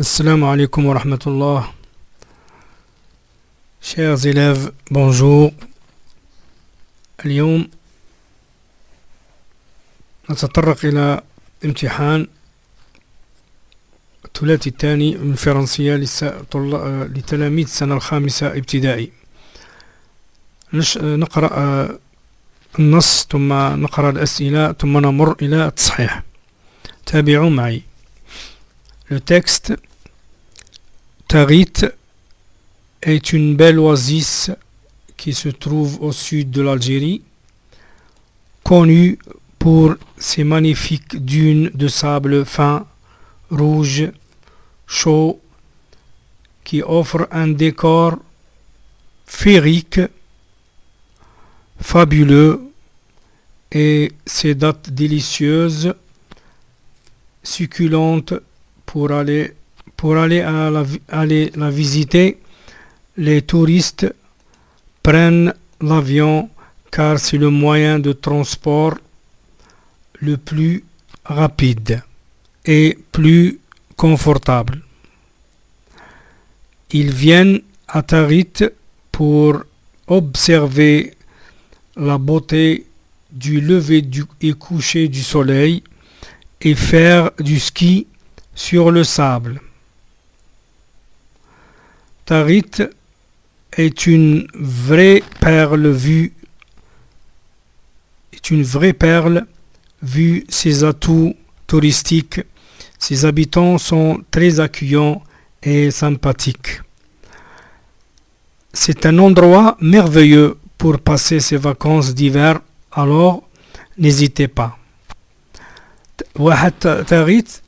Assalamu alaikum wa rahmatullah. Chers élèves, bonjour. اليوم نتطرق إلى امتحان الثلاثي الثاني من الفرنسية لتلاميذ السنة الخامسة ابتدائي. نقرأ النص ثم نقرأ الأسئلة ثم نمر إلى التصحيح. تابعوا معي. Le texte: Tarit est une belle oasis qui se trouve au sud de l'Algérie, connue pour ses magnifiques dunes de sable fin, rouge, chaud, qui offrent un décor féerique, fabuleux, et ses dattes délicieuses, succulentes. Pour aller la visiter, les touristes prennent l'avion car c'est le moyen de transport le plus rapide et plus confortable. Ils viennent à Tarit pour observer la beauté du lever et coucher du soleil et faire du ski sur le sable. Tarit est une vraie perle vue ses atouts touristiques. Ses habitants sont très accueillants et sympathiques. C'est un endroit merveilleux pour passer ses vacances d'hiver, alors n'hésitez pas. Tarit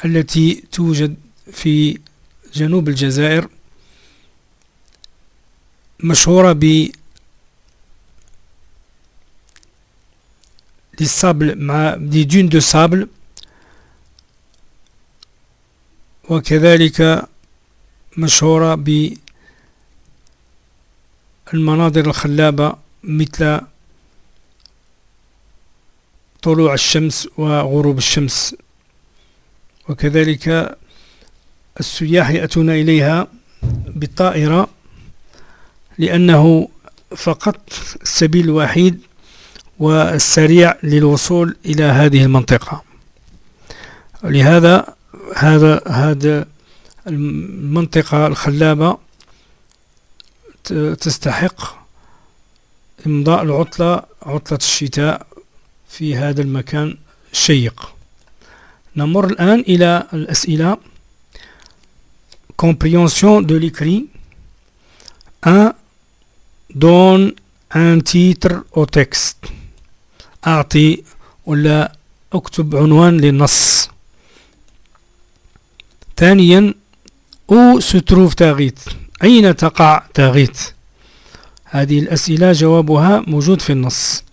التي توجد في جنوب الجزائر مشهورة بالسابل مع des dunes de sable وكذلك مشهورة بالمناظر الخلابة مثل طلوع الشمس وغروب الشمس. وكذلك السياح يأتون إليها بالطائرة لأنه فقط السبيل الوحيد والسريع للوصول إلى هذه المنطقة. لهذا هذا المنطقة الخلابة تستحق إمضاء عطلة الشتاء في هذا المكان الشيق. نمر الآن إلى الأسئلة. Compréhension de l'écrit. 1. Donne un titre au texte. أعطي ولا اكتب عنوان للنص. ثانيا où se trouve Tarit؟ أين تقع تاريت؟ هذه الأسئلة جوابها موجود في النص.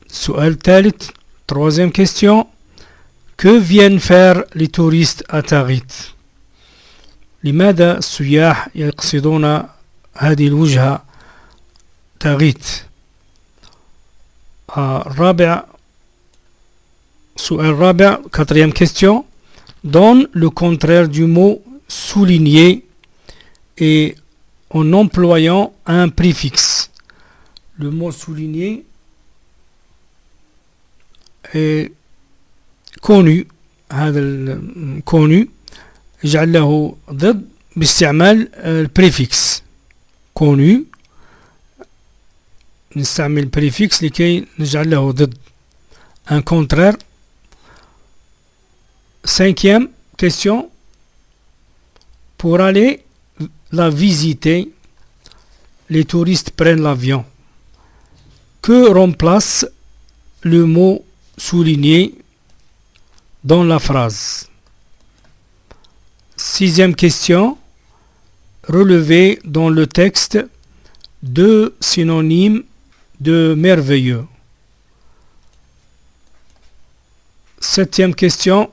السؤال الثالث troisième question: Que viennent faire les touristes à Tarit؟ لماذا السياح يقصدون هذه الوجهة تاريت؟ السؤال الرابع quatrième question: Donne le contraire du mot souligner et en employant un préfixe. Le mot souligner est connu. هذا الكوني يجعل له ضد باستعمال البريفيكس. كوني نستعمل البريفيكس لكي نجعل له ضد un contraire. Cinquième question: Pour aller la visiter, les touristes prennent l'avion. Que remplace le mot souligner dans la phrase? Sixième question: Relevez dans le texte 2 synonymes de merveilleux. Septième question: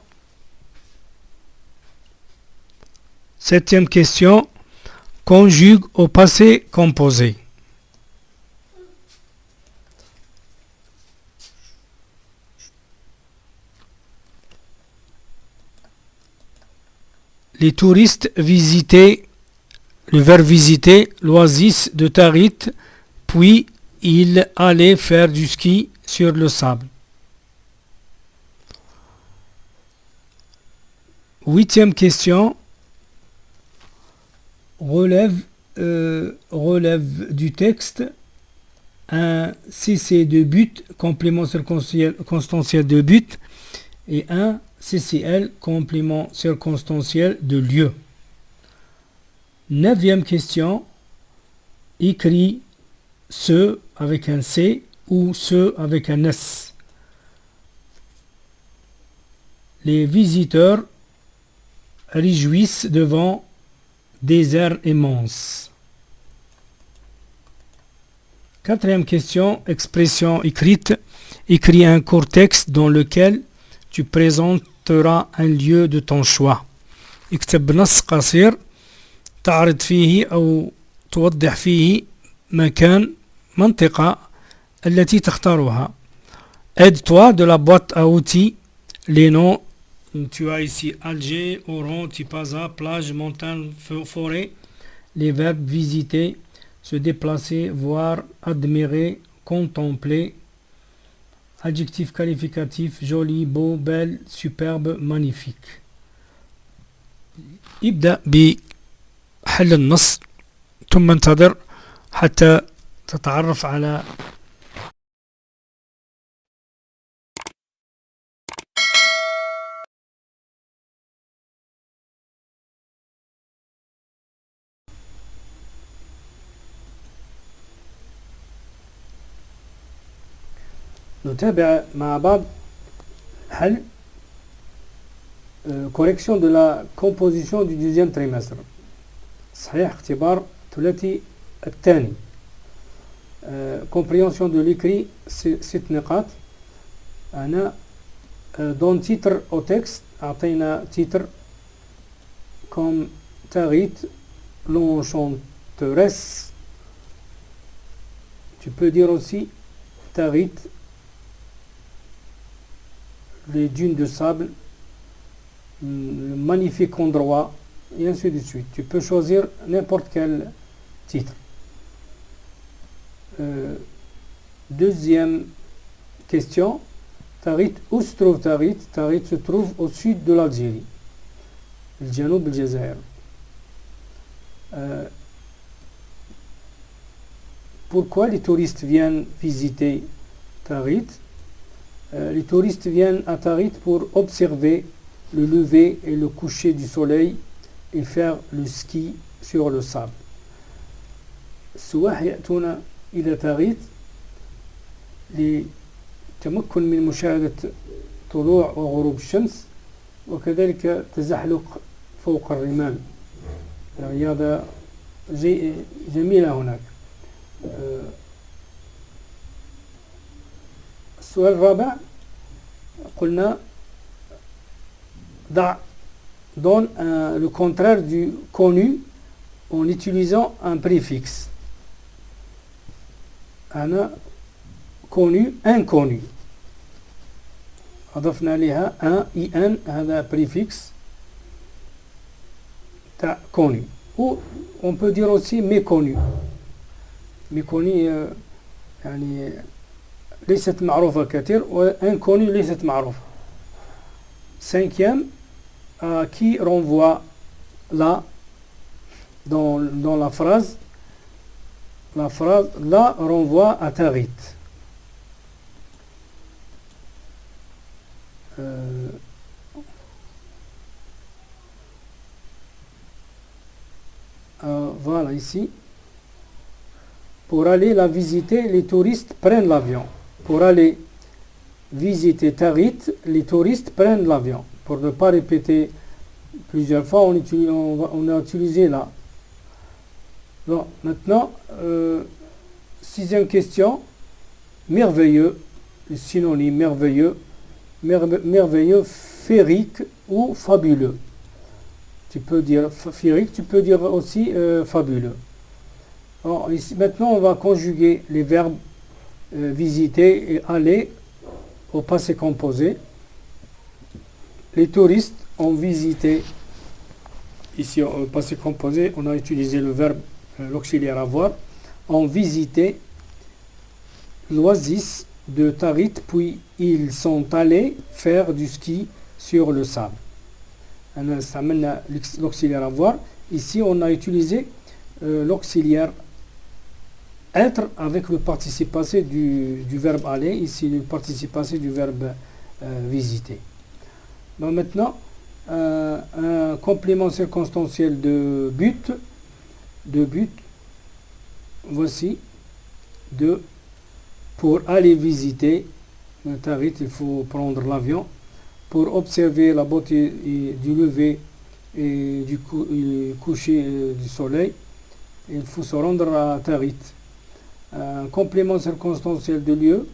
Conjugue au passé composé. les touristes visitaient, le verbe visiter, l'oasis de Tarit, puis ils allaient faire du ski sur le sable. Huitième question, relève du texte un CC de but, complément circonstanciel de but, et un CCL, complément circonstanciel de lieu. Neuvième question, écrit ce avec un C ou ce avec un S. Les visiteurs réjouissent devant désert immense. Quatrième question, expression écrite. Écris un court texte dans lequel tu présenteras un lieu de ton choix. اكتب نص قصير تعرض فيه أو توضح فيه مكان منطقة التي تختارها. Aide-toi de la boîte à outils. Les noms, tu as ici Alger, Oran, Tipaza, plage, montagne, forêt. Les verbes visiter, se déplacer, voir, admirer, contempler. Adjectif qualificatif, joli, beau, belle, superbe, magnifique. ابدأ بحل النص ثم انتظر حتى تتعرف على نتابع مع بعض حل correction de la composition du deuxième trimestre. صحيح اختبار ثلاثي الثاني. compréhension de l'écrit 6 نقاط. أنا donne titre au texte. أعطينا titre comme Tarit, l'enchanteresse. Tu peux dire aussi Tarit, les dunes de sable, le magnifique endroit, et ainsi de suite. Tu peux choisir n'importe quel titre. Deuxième question, Tarit, où se trouve Tarit? Tarit se trouve au sud de l'Algérie, le Janoub el-Jazair. Pourquoi les touristes viennent visiter Tarit? Les touristes viennent à Tarit pour observer le lever et le coucher du soleil et faire le ski sur le sable. السواح يأتون إلى تاريت للتمكن من مشاهدة طلوع وغروب الشمس وكذلك تزحلق فوق الرمال. رياضة جميلة هناك. السؤال الرابع قلنا donne le contraire du connu en utilisant un préfixe. أنا connu, inconnu. أضفنا عليها un, in, هذا préfixe تاع connu. Ou on peut dire aussi méconnu. méconnu يعني ليست معروفة كثير وinconnu ليست معروفة. Cinquième, qui renvoie là dans la phrase là renvoie à Tarit. Voilà ici. Pour aller la visiter, les touristes prennent l'avion. Pour aller visiter Tarit, les touristes prennent l'avion. Pour ne pas répéter plusieurs fois, on a utilisé là. Bon, maintenant, sixième question. Merveilleux, le synonyme merveilleux, merveilleux, féerique ou fabuleux. Tu peux dire féerique, tu peux dire aussi fabuleux. Alors, ici, maintenant, on va conjuguer les verbes visiter et aller au passé composé. Les touristes ont visité ici au passé composé, on a utilisé le verbe, l'auxiliaire avoir, ont visité l'oasis de Tarit, puis ils sont allés faire du ski sur le sable. Ça amène l'auxiliaire avoir. Ici, on a utilisé l'auxiliaire être avec le participe passé du verbe aller. Ici, le participe passé du verbe visiter. Donc maintenant, un complément circonstanciel de but. Voici pour aller visiter Tarit, il faut prendre l'avion. Pour observer la beauté du lever et du coucher du soleil, il faut se rendre à Tarit. Un complément circonstanciel de lieu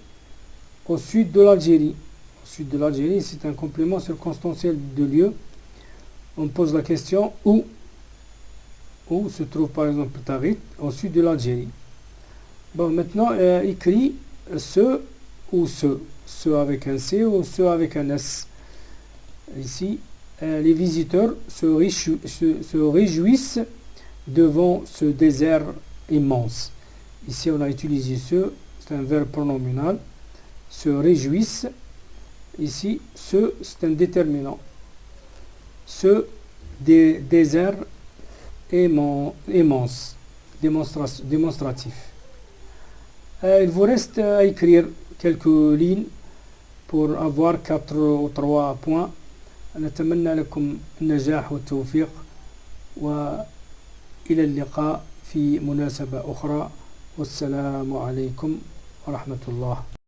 au sud de l'Algérie. Au sud de l'Algérie, c'est un complément circonstanciel de lieu. On pose la question où se trouve par exemple Tarit, au sud de l'Algérie. Bon, maintenant, écrit ce ou ce avec un C ou ce avec un S. Ici, les visiteurs se réjouissent devant ce désert immense. Ici, on a utilisé ce, c'est un verbe pronominal. Se réjouissent. Ici, ce, c'est un déterminant. Ce désert immense, démonstratif. Il vous reste à écrire quelques lignes pour avoir 4 ou 3 points. نتمنى لكم النجاح والتوفيق وإلى اللقاء في مناسبة أخرى والسلام عليكم ورحمة الله